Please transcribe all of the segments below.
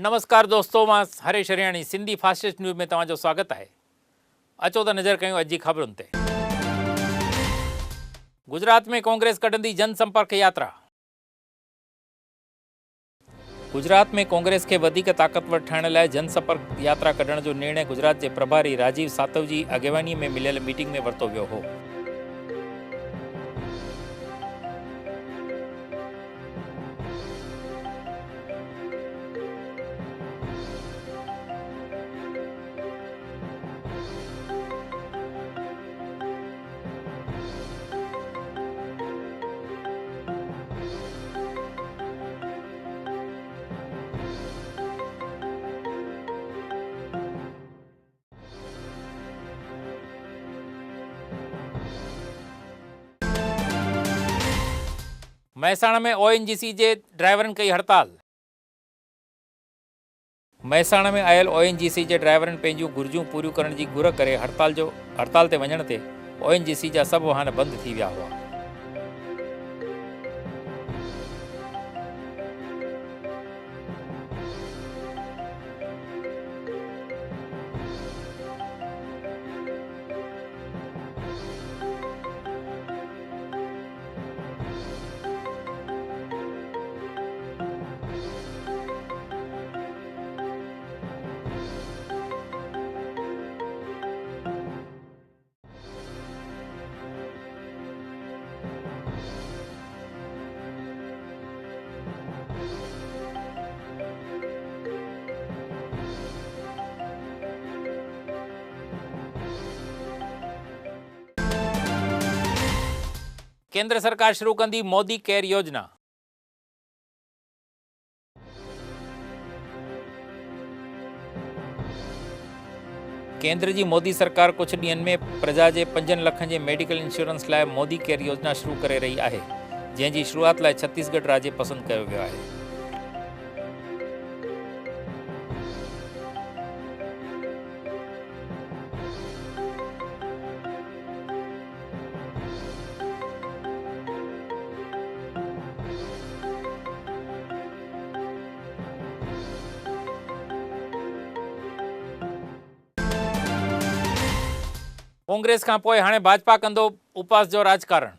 नमस्कार दोस्तों, मां हरेश हरियाणी सिंधी फास्टेस्ट न्यूज़ में तव्हांजो स्वागत है। अचो त नज़र कयूं अॼु जी ख़बरुनि ते। गुजरात में कांग्रेस कढंदी जनसंपर्क यात्रा। गुजरात में कांग्रेस खे वधीक ताक़तवर ठाहिण लाइ जनसंपर्क यात्रा कढण जो निर्णय गुजरात के प्रभारी राजीव सातव जी अॻवानी में मिलियल मीटिंग में वरितो वियो हो। महसाणा में ओएनजीसी के ड्राइवरन कई हड़ताल। महसाणा में आयल ओएनजीसी के ड्राइवरन पंहिंजूं घुर्जूं पूरियूं करण की घुर करे हड़ताल ते वञण ते ओएनजीसी जा सब वाहन बंद थी विया हुआ। केंद्र सरकार शुरू कंदी मोदी केयर योजना। केंद्र की मोदी सरकार कुछ ॾींहनि में प्रजा के 5 लख के मेडिकल इंश्योरेंस लाइ मोदी केयर योजना शुरू करे रही है, जंहिंजी शुरुआत लाइ छत्तीसगढ़ राज्य पसंद किया वियो है। कांग्रेस का पोइ हाणे भाजपा कंदो उपवास जो राजकारण।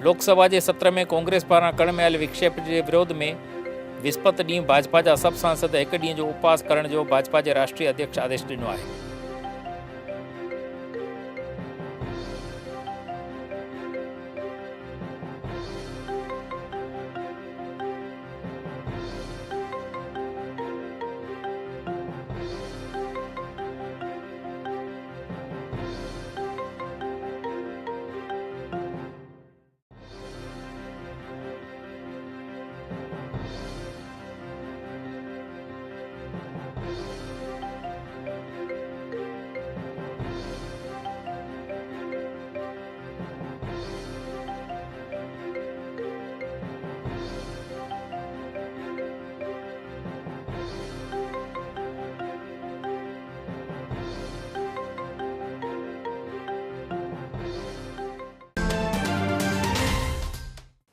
लोकसभा के सत्र में कांग्रेस पारां करण में आयल विक्षेप के विरोध में विस्पत ॾींहुं भाजपा जा सब सांसद एक ॾींहं जो उपवास करण जो भाजपा के राष्ट्रीय अध्यक्ष आदेश ॾिनो आहे।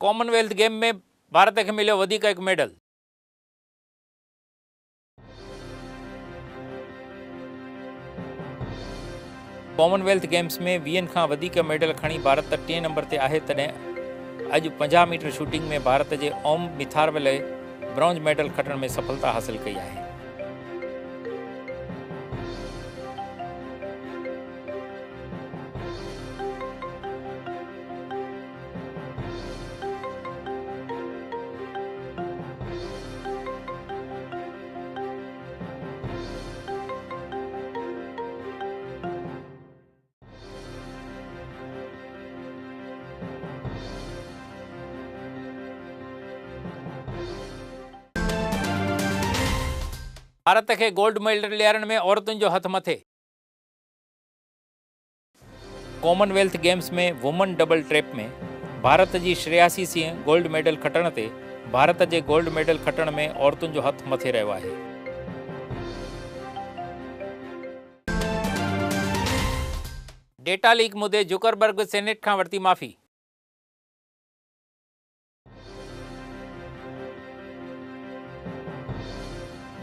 कॉमनवेल्थ गेम में भारत के मिलो वधिक एक मेडल। कॉमनवेल्थ गेम्स में 20 खां वधिक मेडल खणी भारत 3 नंबर ते आहे। तॾहिं अॼु 50 मीटर शूटिंग में भारत के ओम मिथारवले ब्रॉन्ज मेडल खटण में सफलता हासिल कई है। भारत के गोल्ड मेडल ॾियारण में औरतुनि जो हथ मथे। कॉमनवेल्थ गेम्स में वुमन डबल ट्रैप में भारत की श्रेयासी सिंह गोल्ड मेडल खटण ते भारत के गोल्ड मेडल खटण में औरतुनि जो हथ मथे रहियो आहे। डेटा लीक मुद्दे जुकरबर्ग सेनेट खां वरिती माफ़ी।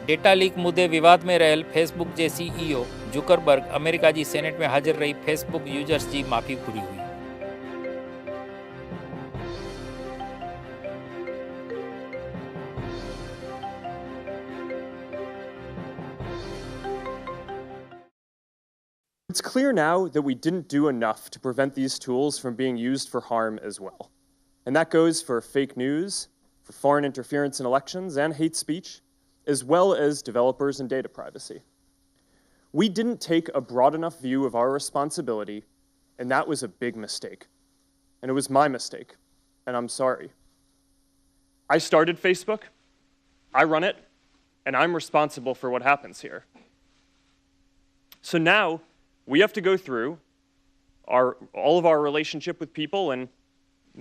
डेटा लीक मुद्दे विवाद में रहियल फेसबुक जे CEO जुकरबर्ग अमेरिका जी सेनेट में हाजिर रही फेसबुक यूजर्स जी माफ़ी घुरी हुई। It's clear now that we didn't do enough to prevent these tools from being used for harm as well. And that goes for fake news, for foreign interference in elections, and hate speech, as well as developers and data privacy. We didn't take a broad enough view of our responsibility, and that was a big mistake. And it was my mistake, and I'm sorry. I started Facebook, I run it, and I'm responsible for what happens here. So now, we have to go through all of our relationship with people and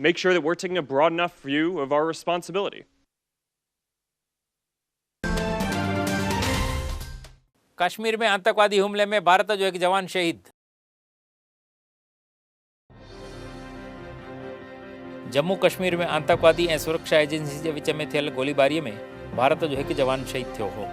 make sure that we're taking a broad enough view of our responsibility. Kashmir में आतंकवादी हमले में भारत जो एक जवान शहीद। जम्मू कश्मीर में आतंकवादी ऐं सुरक्षा एजेंसी के विच में थियल गोलीबारी में भारत जो एक जवान शहीद थियो हो।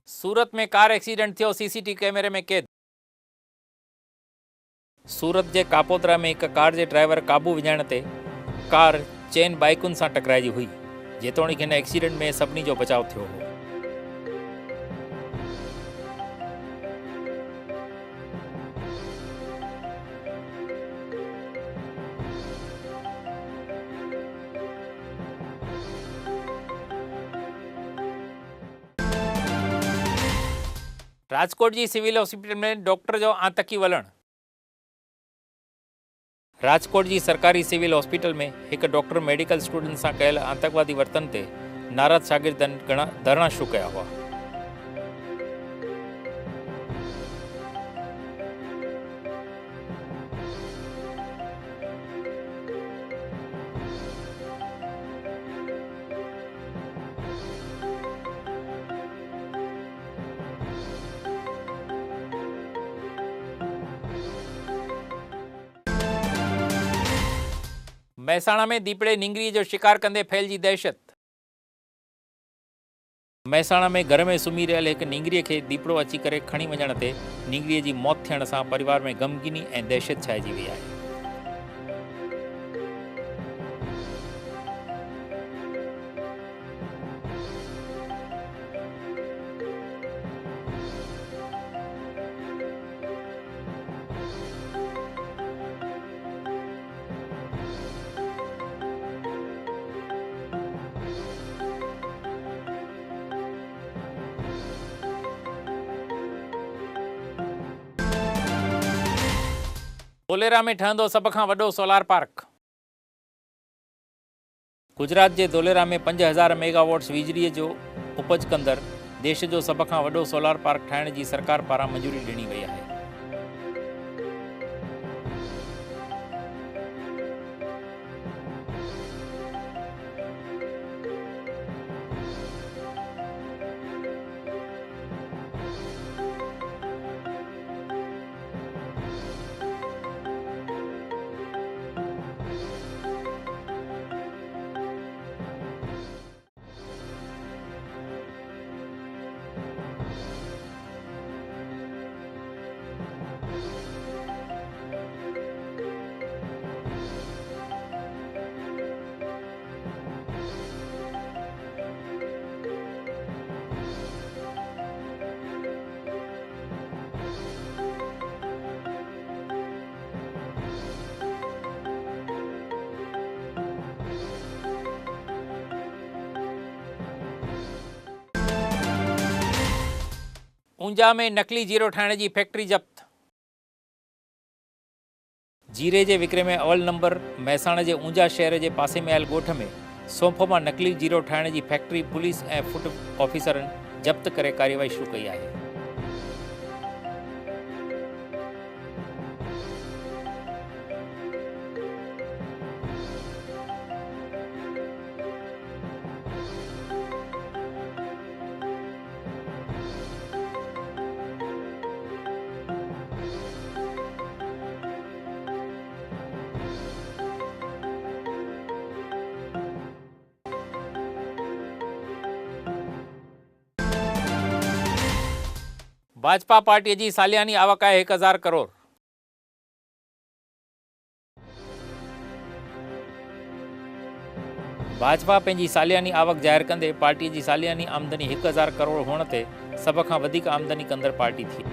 सूरत में कार एक्सीडेंट थियो, CCTV कैमरे में कैद। सूरत के कापोतरा में एक कार के ड्राइवर काबू विझाइण ते कार चैन बाइकुनि सां टकराइजी हुई, जेतोणीकि हिन एक्सीडेंट में सभिनी जो बचाव थियो हो। राजकोट जी सिविल हॉस्पिटल में डॉक्टर जो आतंकी वलण। राजकोट जी सरकारी सिविल हॉस्पिटल में एक डॉक्टर मेडिकल स्टूडेंट सां कयल आतंकवादी वर्तन ते नाराज शागिर्दनि घणा धरना शुरू कया हुआ। महसाणा में दीपड़े निंगरी जो शिकार कंदे फैलजी दहशत। महसाणा में घर में सुम्ही रहियल एक निंगरीअ खे दीपड़ो अची करे खणी वञण ते निंगरीअ जी मौत थियण सां परिवार में गमगीनी ऐं दहशत छाइजी वई आहे। धोलेरा में ठहंदो सभ खां वॾो सोलार पार्क। गुजरात जे धोलेरा में 5000 मेगावॉट्स बिजलीअ जो उपज कंदड़ देश जो सभ खां वॾो सोलार पार्क ठाहिण जी सरकार पारां मंजूरी ॾिनी वई आहे। ऊंझा में नकली जीरो ठाहिण जी फैक्ट्री जप्त। जीरे जे विक्रे में अवल नंबर महसाणा जे ऊंझा शहर जे पासे में आयल ॻोठ में सौंफ मां नकली जीरो ठाहिण जी फैक्ट्री पुलिस ऐं फूड ऑफिसरनि जप्त करे कार्यवाही शुरू कई आहे। भाजपा पार्टी जी सालियानी आवक आहे 1000 करोड़। भाजपा पंहिंजी सालियानी आवक ज़ाहिर कंदे पार्टी जी सालियानी आमदनी 1000 करोड़ हुअण ते सभ खां वधीक आमदनी कंदड़ पार्टी थी।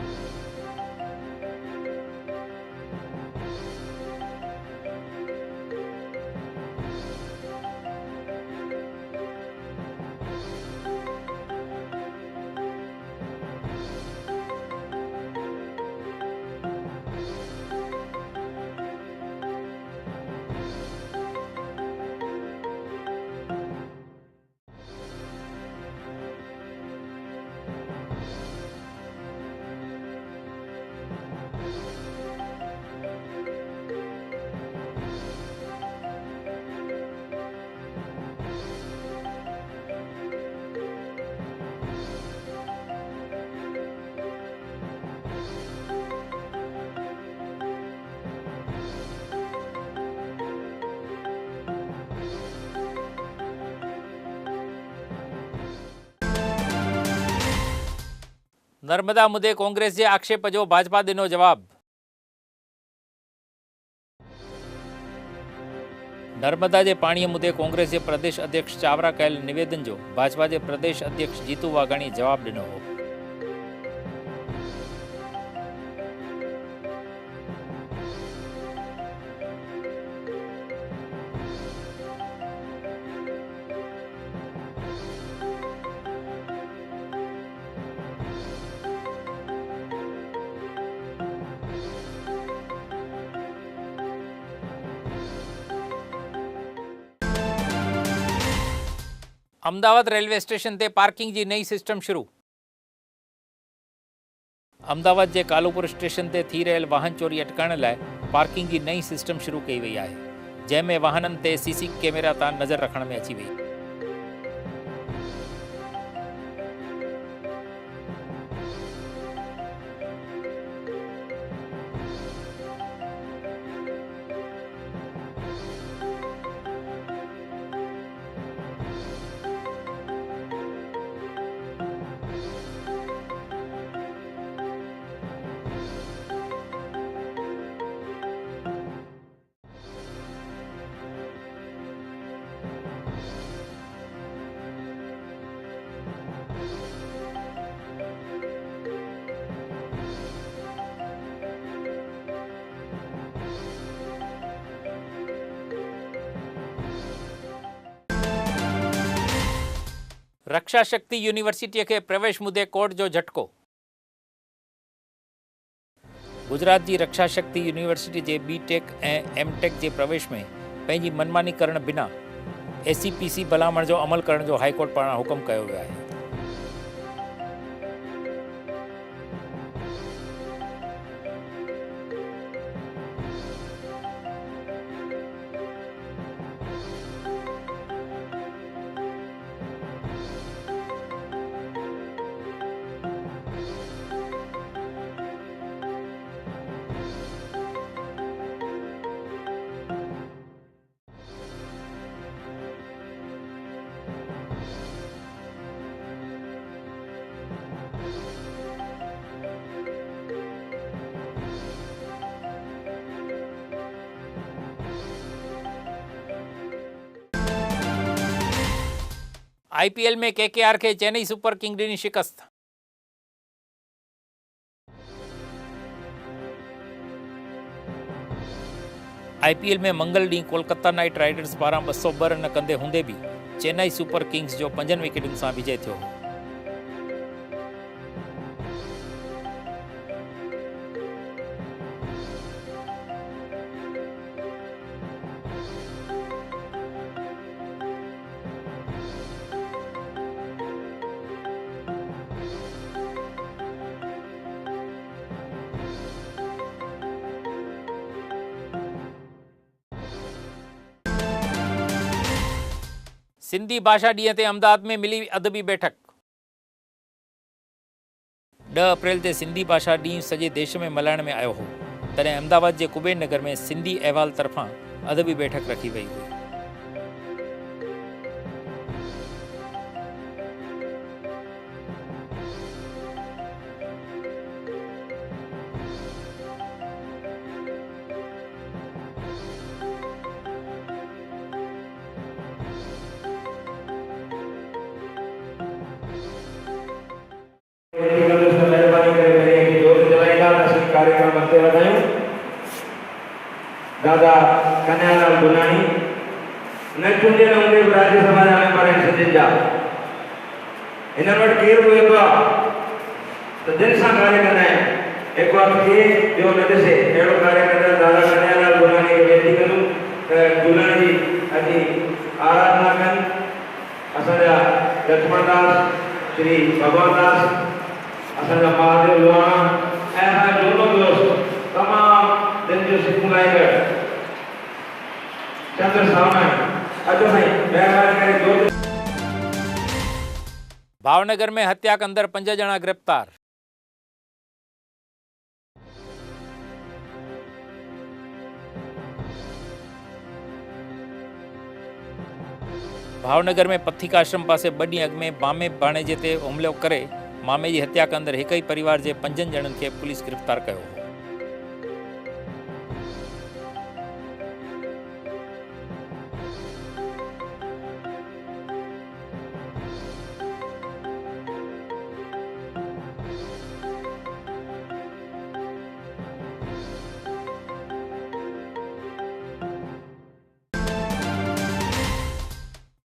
नर्मदा मुद्दे कांग्रेस जे आक्षेप जो भाजपा ॾिनो जवाब। नर्मदा जे पाणीअ मुद्दे कांग्रेस जे प्रदेश अध्यक्ष चावरा कयल निवेदन जो भाजपा जे प्रदेश अध्यक्ष जीतू वाघाणी जवाब ॾिनो हो। अहमदाबाद रेलवे स्टेशन ते पार्किंग जी नई सिस्टम शुरू। अहमदाबाद जे कालूपुर स्टेशन ते थी रहियल वाहन चोरी अटकाइण लाइ पार्किंग जी नई सिस्टम शुरू कई वई आहे, जंहिंमें वाहननि ते सीसी कैमरा तां नज़र रखण में अची वई। रक्षा शक्ति यूनिवर्सिटी के प्रवेश मुद्दे कोर्ट जो झटको। गुजरात जी रक्षा शक्ति यूनिवर्सिटी जे बीटेक ऐं एमटेक जे प्रवेश में पंहिंजी मनमानी करण बिना एसीपीसी भलामण जो अमल करण जो हाईकोर्ट पारां हुकुम कयो वियो आहे। आईपीएल में केकेआर के चेन्नई सुपर किंग ॾिनी शिकस्त। आईपीएल में मंगल ॾींहुं कोलकाता नाइट राइडर्स पारां 202 रन कंदे हूंदे बि चेन्नई सुपर किंग्स जो 5 विकेटुनि सां विजय थियो। सिंधी भाषा ॾींहं ते अहमदाबाद में मिली अदबी बैठक। 10 अप्रैल ते सिंधी भाषा ॾींहुं सॼे देश में मल्हाइण में आयो हो। तॾहिं अहमदाबाद जे कुबेर नगर में सिंधी अहवाल तरफ़ां अदबी बैठक रखी वई हुई। कार्यक्रम अॻिते वधायूं। दादा कन्हैयालाल गुनाणी न चूंडियल हूंदे बि राज्यसभा जा मेंबर आहिनि सिंधियुनि जा। हिननि वटि केरु बि वेंदो आहे त दिलि सां कार्य कंदा आहिनि। हिकु हथु खे ॿियो न ॾिसे, अहिड़ो कार्य कंदा दादा कन्हैयालाल गुनाणी खे वेनती कंदुमि त झूलण जी अॼु आराधना कनि। असांजा लक्ष्मण दास, श्री भगवान दास, असांजा महादेव लोहाणा ऐं असांजा दोनों दोस्त तमामु दिलि जो सिकून लाइ चंद्र सावनाणी अचो साईं महिरबानी करे जोत। भावनगर में हत्या कंदड़ 5 ॼणा गिरफ़्तार। भावनगर में पथिकाश्रम पासे 2 ॾींहं अॻु में मामे भाणेजे ते हुमिलो करे मामे जी हत्या कंदड़ हिक ई परिवार जे 5 ॼणनि खे पुलिस गिरफ़्तार कयो हो।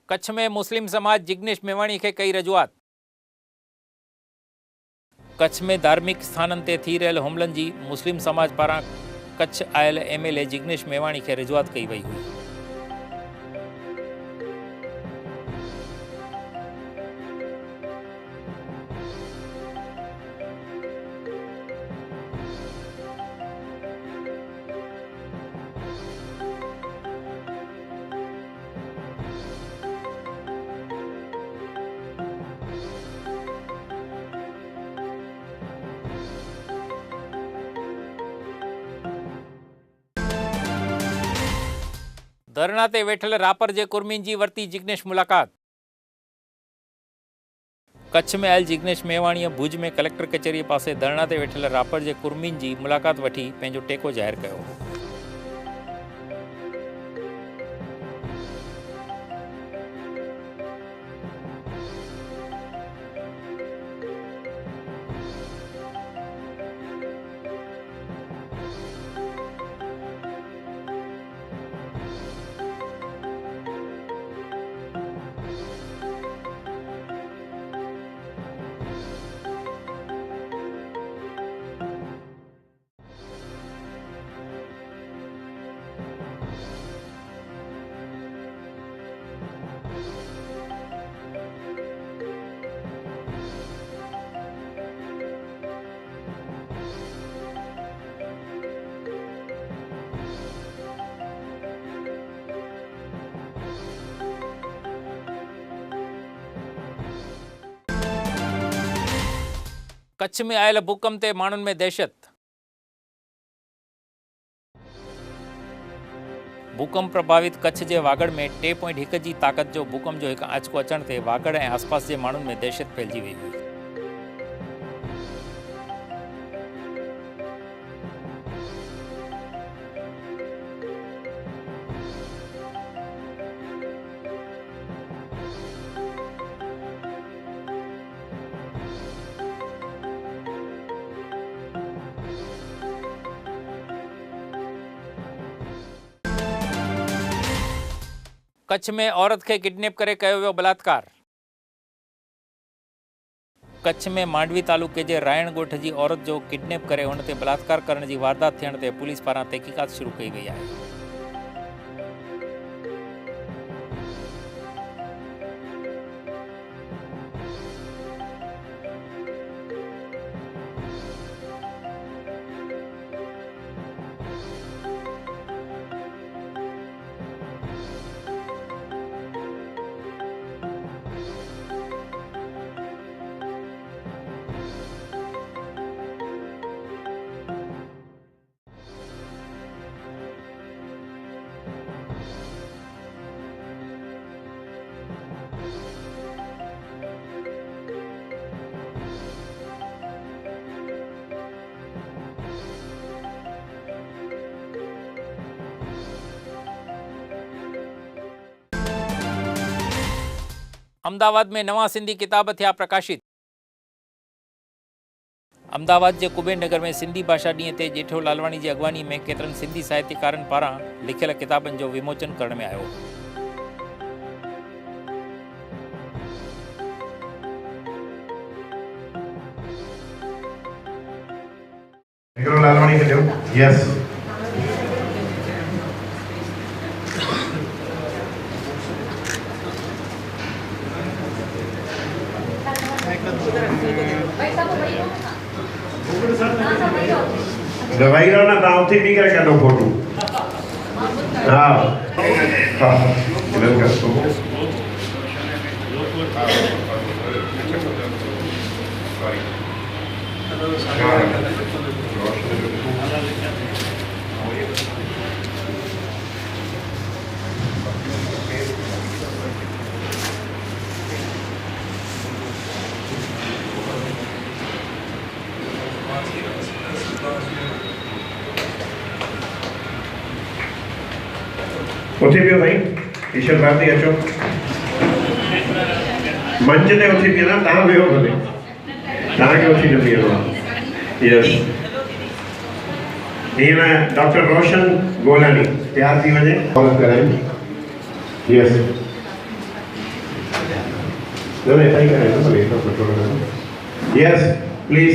कच्छ में मुस्लिम समाज जिग्नेश मेवाणी खे कई रजूआत। कच्छ में धार्मिक स्थाननि ते थी रहियल हमलनि जी मुस्लिम समाज पारां कच्छ आयल MLA जिग्नेश मेवाणी खे रजूआत कई वई हुई। धरना ते वेठल रापर जे कुर्मीन जी वरती जिग्नेश मुलाकात। कच्छ में आयल जिग्नेश मेवाणीअ भुज में कलेक्टर कचहरी पासे धरना ते वेठल रापर जे कुर्मीन जी मुलाकात वठी पंहिंजो टेको ज़ाहिर कयो। कच्छ में आयल भूकंप ते माण्हुनि में दहशत। भूकंप प्रभावित कच्छ जे वागड़ में 3.1 जी ताक़त जो भूकंप जो हिकु आंचको अचण ते वागड़ ऐं आसपास जे माण्हुनि में दहशत फैलिजी वई हुई। कच्छ में औरत खे किडनैप करे कयो वियो बलात्कार। कच्छ में मांडवी तालुके जे रायण ॻोठ जी औरत जो किडनैप करे हुन ते बलात्कार करण जी वारदात थियण ते पुलिस पारां तहक़ीक़ात शुरू कई वई आहे। अहमदाबाद में नवा सिंधी किताब थिया प्रकाशित। अहमदाबाद के कुबेर नगर में सिंधी भाषा ॾींहं ते जेठो लालवानी की अगवानी में केतरन सिंधी साहित्यकारन पारां लिखियल किताबन जो विमोचन करण में आयो। लालवानी के दो यस दवाई लो ना ताऊ थी भी करे करो फोटो हाँ हाँ इधर कर तो उठी पियो भाई ईश्वर भारती अचो मंच ने उठी पियो ना तहां वियो भले तहां के उठी न पियो यस ये मैं डॉक्टर रोशन गोलानी प्यार थी वजह कॉल कराएं यस दोनों ऐसा ही करें तो भले तो कंट्रोल यस प्लीज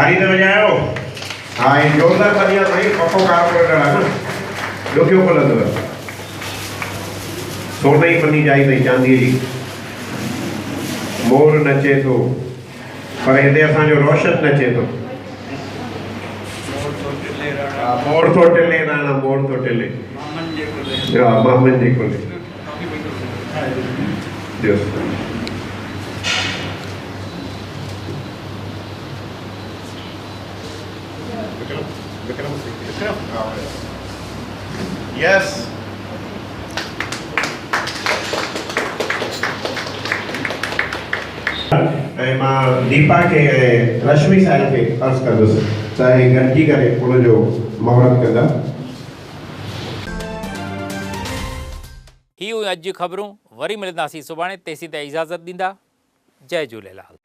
आई तो बजाओ हाँ ये जोरदार बढ़िया भाई पप्पो कार पर रहा ना जो क्यों बोला तो सोना ही पन्नी जाई नहीं चांदी जी मोर नचे तो पर हिते असां जो रोशन नचे तो मोर तो टिले राणा मोर तो टिले हाँ मामन जी को Yes. मां दीपा के रश्मि साहिब के अर्ज कर दो चाहे गंजी करे उन जो महरत कंदा ही अज खबरूं वरी मिलंदासीं सुभाणे तेसीं ताईं इजाज़त ॾींदा। जय झूलेलाल।